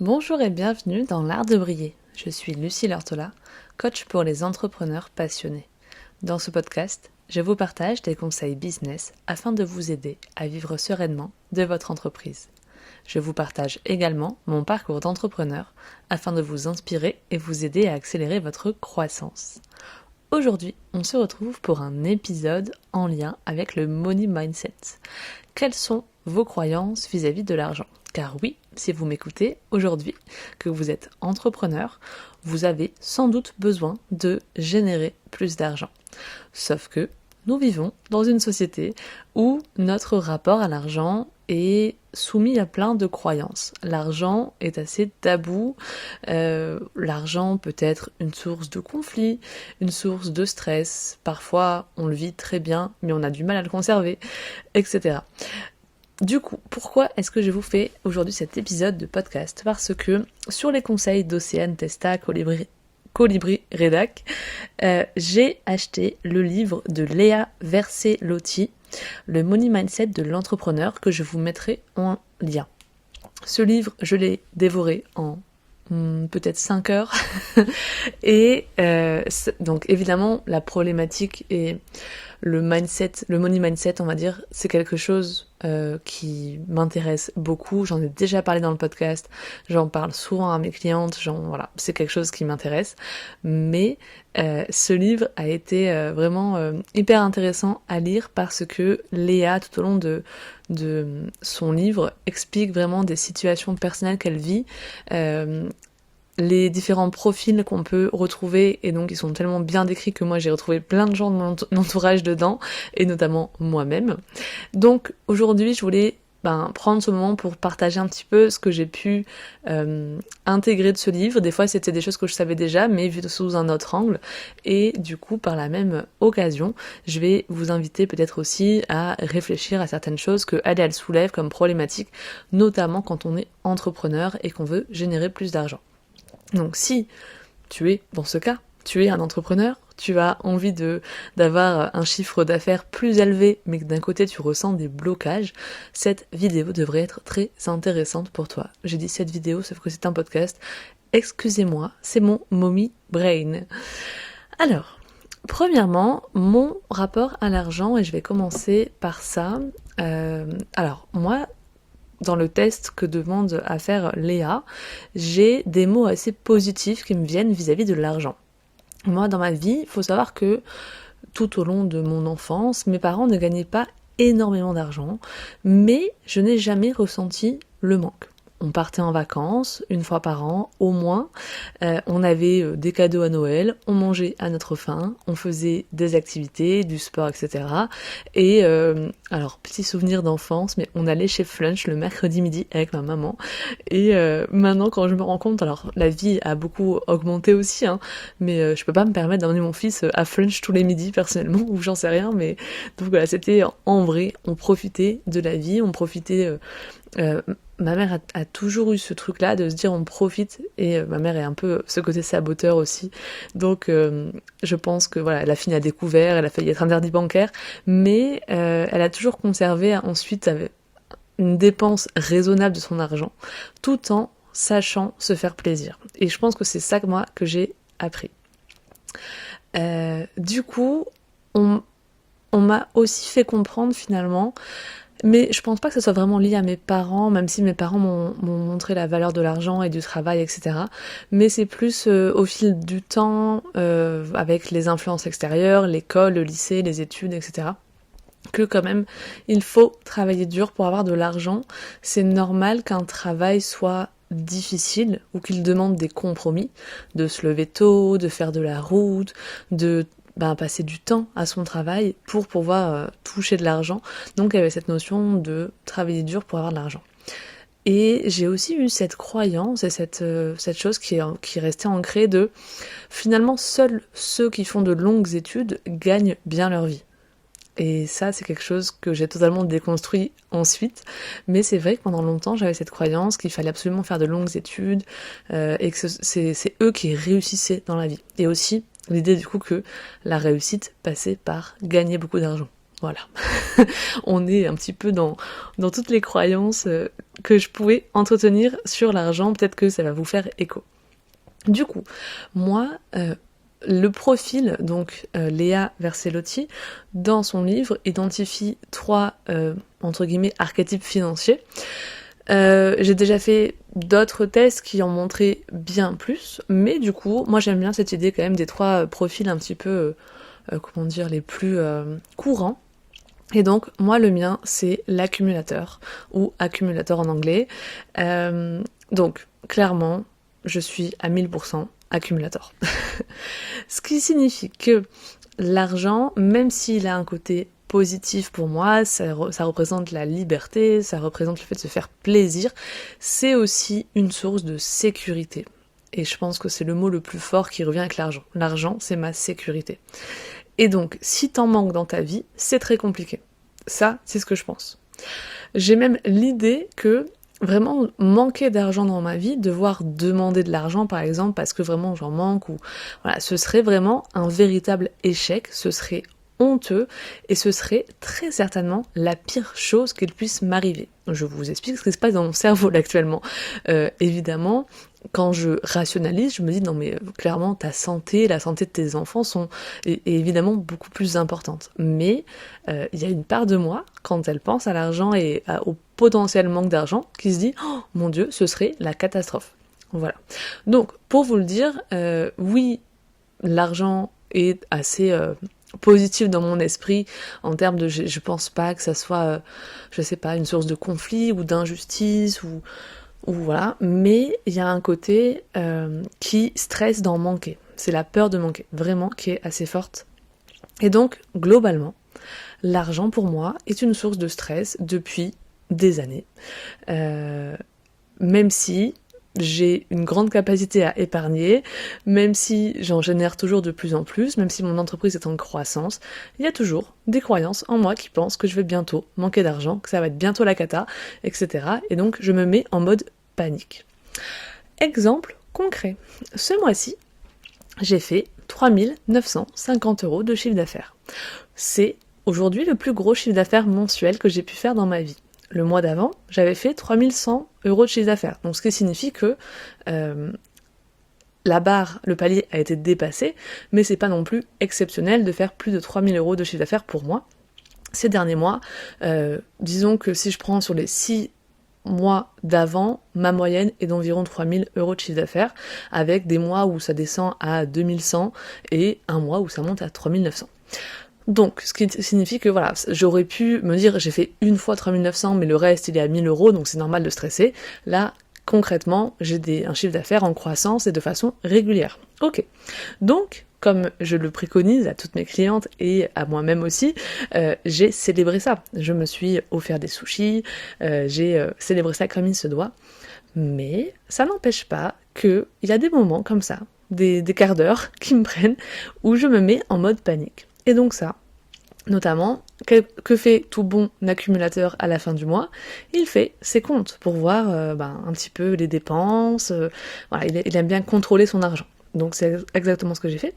Bonjour et bienvenue dans l'art de briller. Je suis Lucie Lortola, coach pour les entrepreneurs passionnés. Dans ce podcast, je vous partage des conseils business afin de vous aider à vivre sereinement de votre entreprise. Je vous partage également mon parcours d'entrepreneur afin de vous inspirer et vous aider à accélérer votre croissance. Aujourd'hui, on se retrouve pour un épisode en lien avec le money mindset. Quelles sont vos croyances vis-à-vis de l'argent ? Car oui, si vous m'écoutez aujourd'hui, que vous êtes entrepreneur, vous avez sans doute besoin de générer plus d'argent. Sauf que nous vivons dans une société où notre rapport à l'argent est soumis à plein de croyances. L'argent est assez tabou, l'argent peut être une source de conflit, une source de stress, parfois on le vit très bien mais on a du mal à le conserver, etc. Du coup, pourquoi est-ce que je vous fais aujourd'hui cet épisode de podcast ? Parce que sur les conseils d'Océane Testa, Colibri Redac, j'ai acheté le livre de Léa Vercellotti, le Money Mindset de l'entrepreneur, que je vous mettrai en lien. Ce livre, je l'ai dévoré en peut-être 5 heures. Et donc évidemment, la problématique et le money mindset, on va dire, c'est quelque chose qui m'intéresse beaucoup. J'en ai déjà parlé dans le podcast, j'en parle souvent à mes clientes, voilà, c'est quelque chose qui m'intéresse. Mais ce livre a été vraiment hyper intéressant à lire parce que Léa, tout au long de son livre, explique vraiment des situations personnelles qu'elle vit, les différents profils qu'on peut retrouver, et donc ils sont tellement bien décrits que moi j'ai retrouvé plein de gens de mon entourage dedans, et notamment moi-même. Donc aujourd'hui je voulais prendre ce moment pour partager un petit peu ce que j'ai pu intégrer de ce livre. Des fois c'était des choses que je savais déjà, mais vues sous un autre angle, et du coup par la même occasion, je vais vous inviter peut-être aussi à réfléchir à certaines choses que elle soulève comme problématiques, notamment quand on est entrepreneur et qu'on veut générer plus d'argent. Donc si tu es, dans ce cas, tu es un entrepreneur, tu as envie d'avoir un chiffre d'affaires plus élevé, mais que d'un côté tu ressens des blocages, cette vidéo devrait être très intéressante pour toi. J'ai dit cette vidéo, sauf que c'est un podcast. Excusez-moi, c'est mon mommy brain. Alors, premièrement, mon rapport à l'argent, et je vais commencer par ça. Alors, moi, dans le test que demande à faire Léa, j'ai des mots assez positifs qui me viennent vis-à-vis de l'argent. Moi, dans ma vie, il faut savoir que tout au long de mon enfance, mes parents ne gagnaient pas énormément d'argent, mais je n'ai jamais ressenti le manque. On partait en vacances, une fois par an, au moins. On avait des cadeaux à Noël, on mangeait à notre faim, on faisait des activités, du sport, etc. Et alors, petit souvenir d'enfance, mais on allait chez Flunch le mercredi midi avec ma maman. Et maintenant, quand je me rends compte, alors la vie a beaucoup augmenté aussi, hein, mais je peux pas me permettre d'emmener mon fils à Flunch tous les midis, personnellement, ou j'en sais rien, mais donc voilà, c'était en vrai, on profitait de la vie, on profitait... ma mère a toujours eu ce truc-là de se dire on profite, et ma mère est un peu ce côté saboteur aussi, donc je pense que voilà, elle a fini à découvert, elle a failli être interdit bancaire, mais elle a toujours conservé ensuite une dépense raisonnable de son argent, tout en sachant se faire plaisir. Et je pense que c'est ça que j'ai appris. Du coup, on m'a aussi fait comprendre finalement, mais je pense pas que ce soit vraiment lié à mes parents, même si mes parents m'ont montré la valeur de l'argent et du travail, etc. Mais c'est plus au fil du temps, avec les influences extérieures, l'école, le lycée, les études, etc., que quand même, il faut travailler dur pour avoir de l'argent. C'est normal qu'un travail soit difficile ou qu'il demande des compromis, de se lever tôt, de faire de la route, de passer du temps à son travail pour pouvoir toucher de l'argent. Donc il y avait cette notion de travailler dur pour avoir de l'argent. Et j'ai aussi eu cette croyance et cette chose qui est restée ancrée de finalement seuls ceux qui font de longues études gagnent bien leur vie. Et ça, c'est quelque chose que j'ai totalement déconstruit ensuite. Mais c'est vrai que pendant longtemps, j'avais cette croyance qu'il fallait absolument faire de longues études, et que c'est eux qui réussissaient dans la vie. Et aussi, l'idée du coup que la réussite passait par gagner beaucoup d'argent. Voilà. On est un petit peu dans toutes les croyances que je pouvais entretenir sur l'argent. Peut-être que ça va vous faire écho. Du coup, moi, le profil, donc Léa Versellotti, dans son livre, identifie 3, entre guillemets, archétypes financiers. J'ai déjà fait d'autres tests qui en montraient bien plus, mais du coup, moi j'aime bien cette idée quand même des 3 profils un petit peu, comment dire, les plus courants. Et donc, moi, le mien, c'est l'accumulateur, ou accumulateur en anglais. Donc, clairement, je suis à 1000% accumulateur. Ce qui signifie que l'argent, même s'il a un côté positif pour moi, ça représente la liberté, ça représente le fait de se faire plaisir, c'est aussi une source de sécurité. Et je pense que c'est le mot le plus fort qui revient avec l'argent. L'argent, c'est ma sécurité. Et donc, si t'en manques dans ta vie, c'est très compliqué. Ça, c'est ce que je pense. J'ai même l'idée que vraiment manquer d'argent dans ma vie, devoir demander de l'argent par exemple parce que vraiment j'en manque, ou voilà, ce serait vraiment un véritable échec, ce serait honteux et ce serait très certainement la pire chose qu'il puisse m'arriver. Je vous explique ce qui se passe dans mon cerveau là, actuellement. Évidemment, quand je rationalise, je me dis non mais clairement ta santé, la santé de tes enfants est évidemment beaucoup plus importante. Mais il y a une part de moi, quand elle pense à l'argent et au potentiel manque d'argent, qui se dit oh mon Dieu, ce serait la catastrophe. Voilà. Donc pour vous le dire, oui, l'argent est assez positif dans mon esprit en termes de je pense pas que ça soit je sais pas une source de conflit ou d'injustice ou voilà, mais il y a un côté qui stresse d'en manquer. C'est la peur de manquer, vraiment, qui est assez forte. Et donc, globalement, l'argent pour moi est une source de stress depuis des années. Même si j'ai une grande capacité à épargner, même si j'en génère toujours de plus en plus, même si mon entreprise est en croissance, il y a toujours des croyances en moi qui pensent que je vais bientôt manquer d'argent, que ça va être bientôt la cata, etc. Et donc je me mets en mode panique. Exemple concret. Ce mois-ci, j'ai fait 3 950 € de chiffre d'affaires. C'est aujourd'hui le plus gros chiffre d'affaires mensuel que j'ai pu faire dans ma vie. Le mois d'avant, j'avais fait 3 100 € de chiffre d'affaires. Donc ce qui signifie que la barre, le palier a été dépassé, mais c'est pas non plus exceptionnel de faire plus de 3 000 € de chiffre d'affaires pour moi. Ces derniers mois, disons que si je prends sur les 6 mois d'avant, ma moyenne est d'environ 3 000 € de chiffre d'affaires, avec des mois où ça descend à 2100 et un mois où ça monte à 3 900. Donc, ce qui signifie que voilà, j'aurais pu me dire j'ai fait une fois 3900 mais le reste il est à 1000 €, donc c'est normal de stresser. Là, concrètement, j'ai un chiffre d'affaires en croissance et de façon régulière. Ok. Donc, comme je le préconise à toutes mes clientes et à moi-même aussi, j'ai célébré ça. Je me suis offert des sushis, j'ai célébré ça comme il se doit. Mais ça n'empêche pas qu'il y a des moments comme ça, des quarts d'heure qui me prennent, où je me mets en mode panique. Et donc ça, notamment, que fait tout bon accumulateur à la fin du mois? Il fait ses comptes pour voir un petit peu les dépenses. Voilà, il aime bien contrôler son argent. Donc c'est exactement ce que j'ai fait.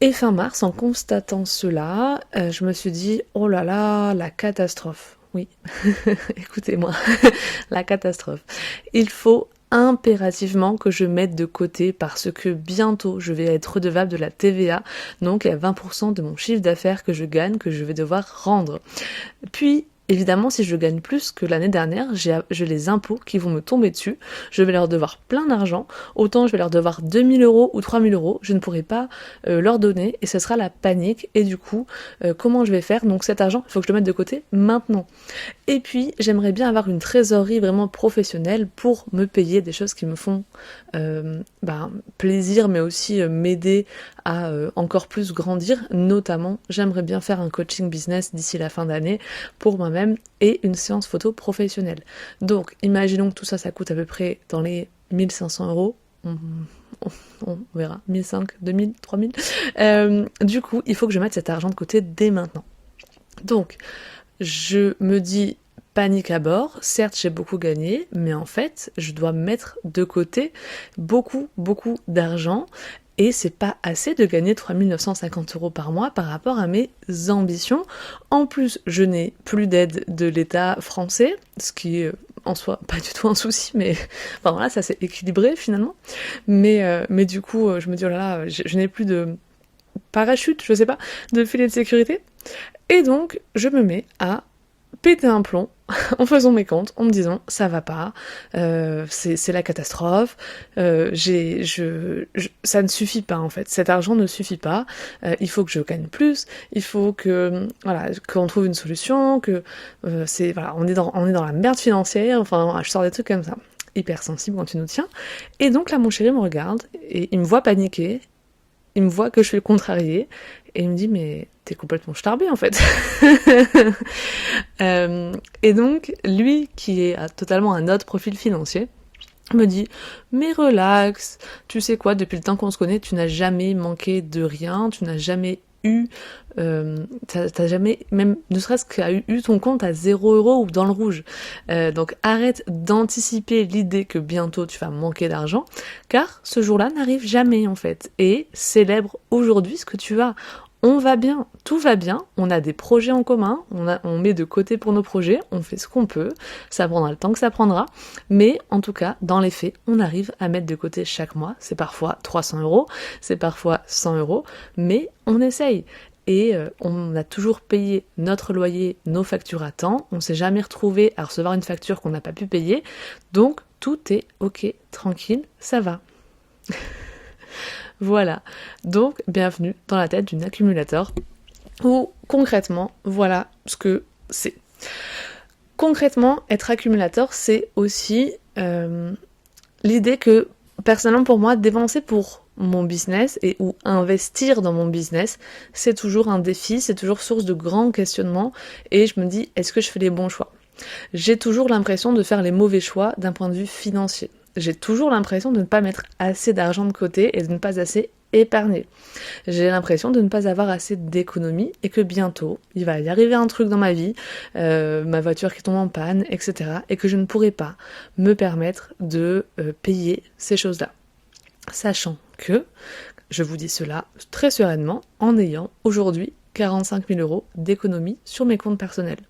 Et fin mars, en constatant cela, je me suis dit, oh là là, la catastrophe. Oui, écoutez-moi, la catastrophe. Il faut impérativement que je mette de côté parce que bientôt je vais être redevable de la TVA, donc il y a 20% de mon chiffre d'affaires que je gagne que je vais devoir rendre. Puis évidemment, si je gagne plus que l'année dernière, j'ai les impôts qui vont me tomber dessus, je vais leur devoir plein d'argent, autant je vais leur devoir 2 000 € ou 3 000 €, je ne pourrai pas leur donner, et ce sera la panique, et du coup, comment je vais faire? Donc cet argent, il faut que je le mette de côté maintenant. Et puis, j'aimerais bien avoir une trésorerie vraiment professionnelle pour me payer des choses qui me font plaisir, mais aussi m'aider à encore plus grandir. Notamment, j'aimerais bien faire un coaching business d'ici la fin d'année pour moi-même et une séance photo professionnelle. Donc, imaginons que tout ça, ça coûte à peu près dans les 1500 €. On verra, 1500, 2000, 3000. Du coup, il faut que je mette cet argent de côté dès maintenant. Donc, je me dis panique à bord, certes j'ai beaucoup gagné, mais en fait je dois mettre de côté beaucoup d'argent Et c'est pas assez de gagner 3 950 € par mois par rapport à mes ambitions. En plus, je n'ai plus d'aide de l'État français, ce qui est en soi pas du tout un souci, mais enfin voilà, ça s'est équilibré finalement. Mais du coup, je me dis, oh là là, je n'ai plus de parachute, je sais pas, de filet de sécurité. Et donc, je me mets à péter un plomb en faisant mes comptes, en me disant ça va pas, c'est la catastrophe, ça ne suffit pas en fait, cet argent ne suffit pas, il faut que je gagne plus, il faut que voilà qu'on trouve une solution, que c'est voilà on est dans la merde financière, enfin voilà, je sors des trucs comme ça, hyper sensible quand tu nous tiens. Et donc là mon chéri me regarde et il me voit paniquer. Il me voit que je suis contrariée et il me dit mais t'es complètement starbé en fait. Et donc lui qui est totalement un autre profil financier me dit mais relax, tu sais quoi, depuis le temps qu'on se connaît tu n'as jamais manqué de rien, tu n'as jamais eu t'as jamais même ne serait-ce qu'à eu ton compte à 0 € ou dans le rouge, donc arrête d'anticiper l'idée que bientôt tu vas manquer d'argent car ce jour-là n'arrive jamais en fait, et célèbre aujourd'hui ce que tu as. On va bien, tout va bien, on a des projets en commun, on met de côté pour nos projets, on fait ce qu'on peut, ça prendra le temps que ça prendra, mais en tout cas, dans les faits, on arrive à mettre de côté chaque mois, c'est parfois 300 €, c'est parfois 100 €, mais on essaye. Et on a toujours payé notre loyer, nos factures à temps, on s'est jamais retrouvé à recevoir une facture qu'on n'a pas pu payer, donc tout est ok, tranquille, ça va. Voilà, donc bienvenue dans la tête d'une accumulateur, où concrètement, voilà ce que c'est. Concrètement, être accumulateur, c'est aussi l'idée que, personnellement pour moi, dépenser pour mon business ou investir dans mon business, c'est toujours un défi, c'est toujours source de grands questionnements, et je me dis, est-ce que je fais les bons choix ? J'ai toujours l'impression de faire les mauvais choix d'un point de vue financier. J'ai toujours l'impression de ne pas mettre assez d'argent de côté et de ne pas assez épargner. J'ai l'impression de ne pas avoir assez d'économie et que bientôt, il va y arriver un truc dans ma vie, ma voiture qui tombe en panne, etc. et que je ne pourrai pas me permettre de payer ces choses-là. Sachant que, je vous dis cela très sereinement, en ayant aujourd'hui 45 000 € d'économie sur mes comptes personnels.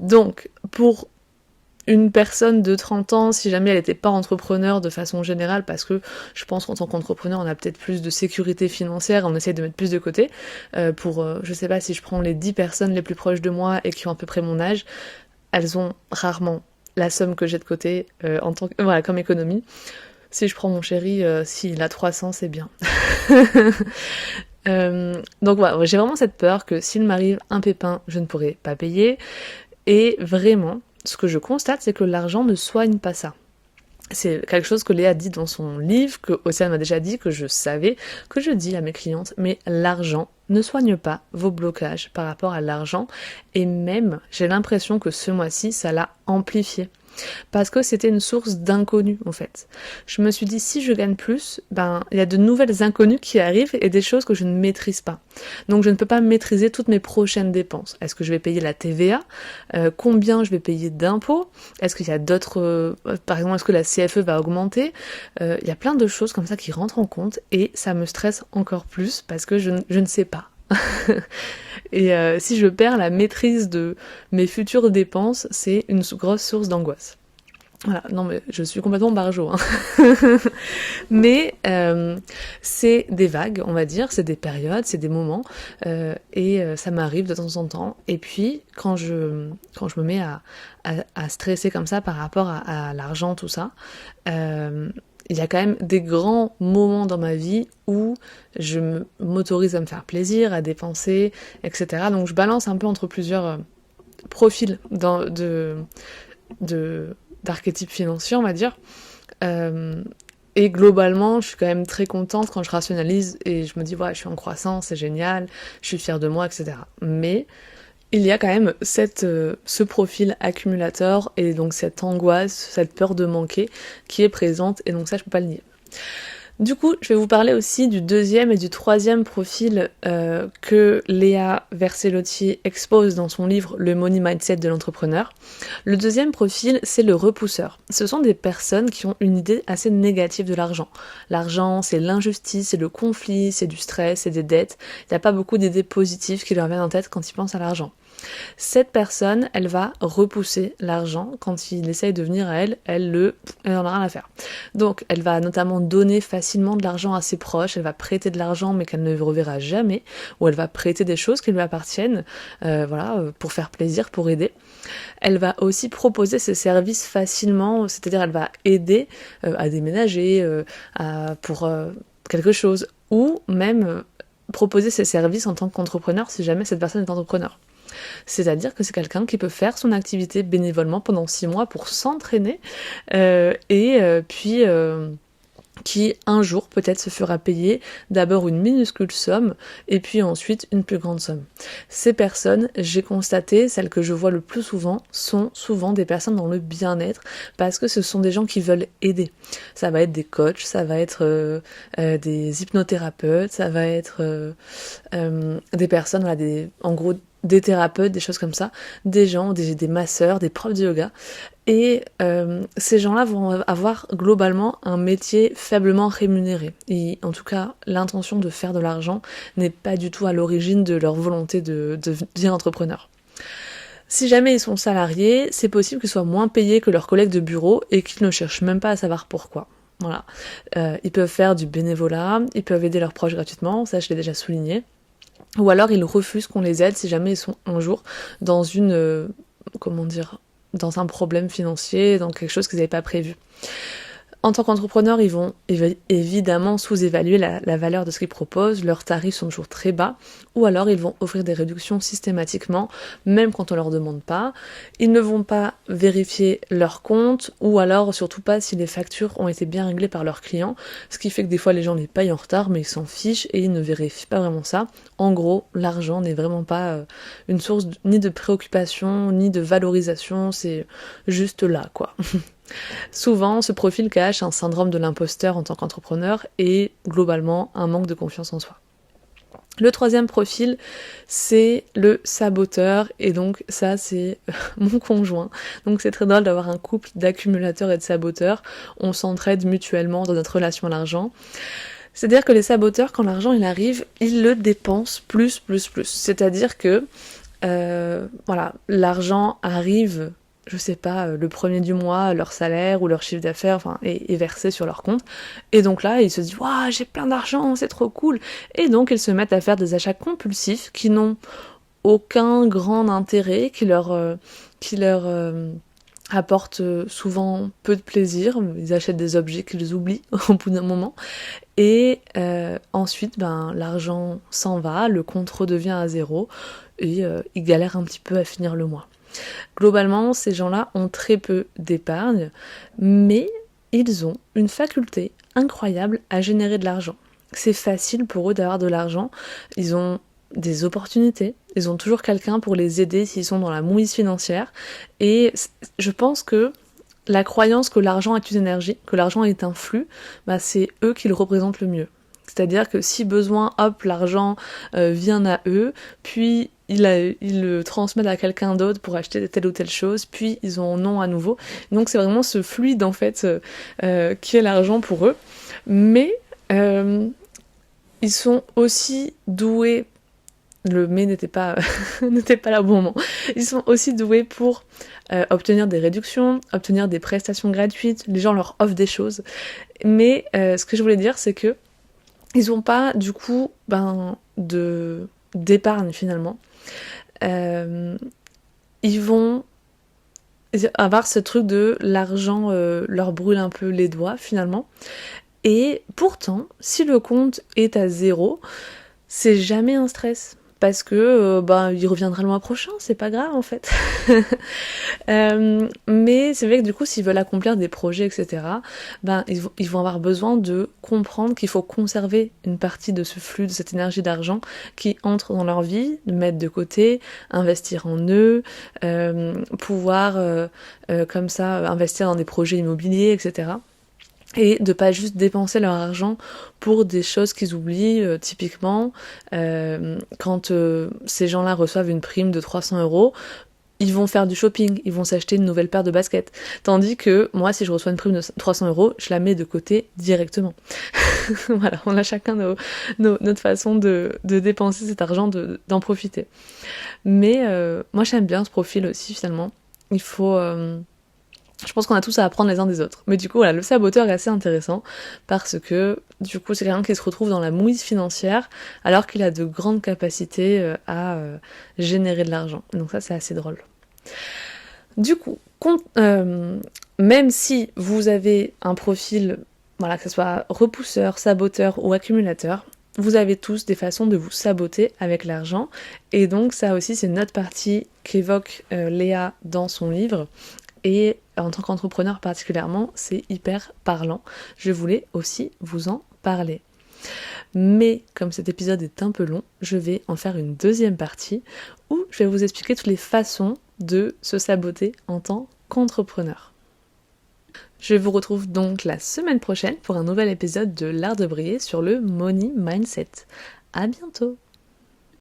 Donc, pour une personne de 30 ans, si jamais elle n'était pas entrepreneur de façon générale, parce que je pense qu'en tant qu'entrepreneur, on a peut-être plus de sécurité financière, on essaye de mettre plus de côté, je sais pas, si je prends les 10 personnes les plus proches de moi et qui ont à peu près mon âge, elles ont rarement la somme que j'ai de côté comme économie. Si je prends mon chéri, s'il a 300, c'est bien. Donc voilà, j'ai vraiment cette peur que s'il m'arrive un pépin, je ne pourrai pas payer, et vraiment, ce que je constate, c'est que l'argent ne soigne pas ça. C'est quelque chose que Léa dit dans son livre, que Océane m'a déjà dit, que je savais, que je dis à mes clientes, mais l'argent ne soigne pas vos blocages par rapport à l'argent, et même, j'ai l'impression que ce mois-ci, ça l'a amplifié. Parce que c'était une source d'inconnu en fait. Je me suis dit, si je gagne plus, il y a de nouvelles inconnues qui arrivent et des choses que je ne maîtrise pas. Donc je ne peux pas maîtriser toutes mes prochaines dépenses. Est-ce que je vais payer la TVA ? Combien je vais payer d'impôts ? Est-ce qu'il y a d'autres... par exemple, est-ce que la CFE va augmenter ? Il y a plein de choses comme ça qui rentrent en compte et ça me stresse encore plus parce que je ne sais pas. Et si je perds la maîtrise de mes futures dépenses, c'est une grosse source d'angoisse. Voilà, non mais je suis complètement barjo, hein. Mais c'est des vagues, on va dire, c'est des périodes, c'est des moments, et ça m'arrive de temps en temps. Et puis quand je me mets à stresser comme ça par rapport à l'argent, tout ça, il y a quand même des grands moments dans ma vie où je m'autorise à me faire plaisir, à dépenser, etc. Donc je balance un peu entre plusieurs profils d'archétypes financiers, on va dire. Et globalement, je suis quand même très contente quand je rationalise et je me dis, ouais, je suis en croissance, c'est génial, je suis fière de moi, etc. Mais il y a quand même ce profil accumulateur et donc cette angoisse, cette peur de manquer qui est présente, et donc ça je peux pas le nier. Du coup, je vais vous parler aussi du deuxième et du troisième profil que Léa Versellotti expose dans son livre Le Money Mindset de l'entrepreneur. Le deuxième profil, c'est le repousseur. Ce sont des personnes qui ont une idée assez négative de l'argent. L'argent, c'est l'injustice, c'est le conflit, c'est du stress, c'est des dettes. Il n'y a pas beaucoup d'idées positives qui leur viennent en tête quand ils pensent à l'argent. Cette personne, elle va repousser l'argent quand il essaye de venir à elle, elle en a rien à faire. Donc, elle va notamment donner facilement de l'argent à ses proches, elle va prêter de l'argent mais qu'elle ne reverra jamais, ou elle va prêter des choses qui lui appartiennent, pour faire plaisir, pour aider. Elle va aussi proposer ses services facilement, c'est-à-dire elle va aider à déménager, pour quelque chose, ou même proposer ses services en tant qu'entrepreneur si jamais cette personne est entrepreneur. C'est-à-dire que c'est quelqu'un qui peut faire son activité bénévolement pendant 6 mois pour s'entraîner puis qui un jour peut-être se fera payer d'abord une minuscule somme et puis ensuite une plus grande somme. Ces personnes, j'ai constaté, celles que je vois le plus souvent, sont souvent des personnes dans le bien-être parce que ce sont des gens qui veulent aider. Ça va être des coachs, ça va être des hypnothérapeutes, ça va être des personnes, en gros des thérapeutes, des choses comme ça, des gens, des masseurs, des profs de yoga. Et ces gens-là vont avoir globalement un métier faiblement rémunéré. Et en tout cas, l'intention de faire de l'argent n'est pas du tout à l'origine de leur volonté de devenir entrepreneur. Si jamais ils sont salariés, c'est possible qu'ils soient moins payés que leurs collègues de bureau et qu'ils ne cherchent même pas à savoir pourquoi. Voilà. Ils peuvent faire du bénévolat, ils peuvent aider leurs proches gratuitement, ça je l'ai déjà souligné. Ou alors ils refusent qu'on les aide si jamais ils sont un jour dans dans un problème financier, dans quelque chose qu'ils n'avaient pas prévu. En tant qu'entrepreneurs, ils vont évidemment sous-évaluer la valeur de ce qu'ils proposent, leurs tarifs sont toujours très bas, ou alors ils vont offrir des réductions systématiquement, même quand on leur demande pas. Ils ne vont pas vérifier leur compte, ou alors surtout pas si les factures ont été bien réglées par leurs clients, ce qui fait que des fois les gens les payent en retard, mais ils s'en fichent et ils ne vérifient pas vraiment ça. En gros, l'argent n'est vraiment pas une source ni de préoccupation, ni de valorisation, c'est juste là, quoi. Souvent, ce profil cache un syndrome de l'imposteur en tant qu'entrepreneur et globalement un manque de confiance en soi. Le troisième profil, c'est le saboteur, et donc ça c'est mon conjoint. Donc c'est très drôle d'avoir un couple d'accumulateurs et de saboteurs. On s'entraide mutuellement dans notre relation à l'argent. C'est-à-dire que les saboteurs, quand l'argent il arrive, ils le dépensent plus. C'est-à-dire que l'argent arrive, je sais pas, le premier du mois, leur salaire ou leur chiffre d'affaires est versé sur leur compte. Et donc là, ils se disent « Waouh, j'ai plein d'argent, c'est trop cool !» Et donc, ils se mettent à faire des achats compulsifs qui n'ont aucun grand intérêt, qui leur apportent souvent peu de plaisir. Ils achètent des objets qu'ils oublient au bout d'un moment. Et ensuite, l'argent s'en va, le compte redevient à zéro et ils galèrent un petit peu à finir le mois. Globalement, ces gens-là ont très peu d'épargne, mais ils ont une faculté incroyable à générer de l'argent. C'est facile pour eux d'avoir de l'argent, ils ont des opportunités, ils ont toujours quelqu'un pour les aider s'ils sont dans la mouise financière, et je pense que la croyance que l'argent est une énergie, que l'argent est un flux, c'est eux qui le représentent le mieux. C'est-à-dire que si besoin, hop, l'argent vient à eux, puis ils le transmettent à quelqu'un d'autre pour acheter telle ou telle chose, puis ils en ont à nouveau. Donc c'est vraiment ce fluide en fait qui est l'argent pour eux. Mais ils sont aussi doués, le mais n'était pas là au bon moment. Ils sont aussi doués pour obtenir des réductions, obtenir des prestations gratuites, les gens leur offrent des choses. Mais ce que je voulais dire, c'est que ils n'ont pas du coup d'épargne finalement. Ils vont avoir ce truc de l'argent leur brûle un peu les doigts finalement. Et pourtant, si le compte est à zéro, c'est jamais un stress. Parce que il reviendra le mois prochain, c'est pas grave en fait. Mais c'est vrai que du coup, s'ils veulent accomplir des projets, etc., ils vont avoir besoin de comprendre qu'il faut conserver une partie de ce flux, de cette énergie d'argent qui entre dans leur vie, de mettre de côté, investir en eux, pouvoir comme ça investir dans des projets immobiliers, etc. et de pas juste dépenser leur argent pour des choses qu'ils oublient. Typiquement, quand ces gens-là reçoivent une prime de 300 €, ils vont faire du shopping, ils vont s'acheter une nouvelle paire de baskets. Tandis que moi, si je reçois une prime de 300 €, je la mets de côté directement. Voilà, on a chacun notre façon de dépenser cet argent, d'en profiter. Mais moi, j'aime bien ce profil aussi, finalement. Il faut... je pense qu'on a tous à apprendre les uns des autres. Mais du coup, voilà, le saboteur est assez intéressant parce que, du coup, c'est quelqu'un qui se retrouve dans la mouise financière alors qu'il a de grandes capacités à générer de l'argent. Donc ça, c'est assez drôle. Du coup, même si vous avez un profil, voilà, que ce soit repousseur, saboteur ou accumulateur, vous avez tous des façons de vous saboter avec l'argent. Et donc ça aussi, c'est une autre partie qu'évoque Léa dans son livre. Et en tant qu'entrepreneur particulièrement, c'est hyper parlant. Je voulais aussi vous en parler. Mais comme cet épisode est un peu long, je vais en faire une deuxième partie où je vais vous expliquer toutes les façons de se saboter en tant qu'entrepreneur. Je vous retrouve donc la semaine prochaine pour un nouvel épisode de l'art de briller sur le Money Mindset. À bientôt!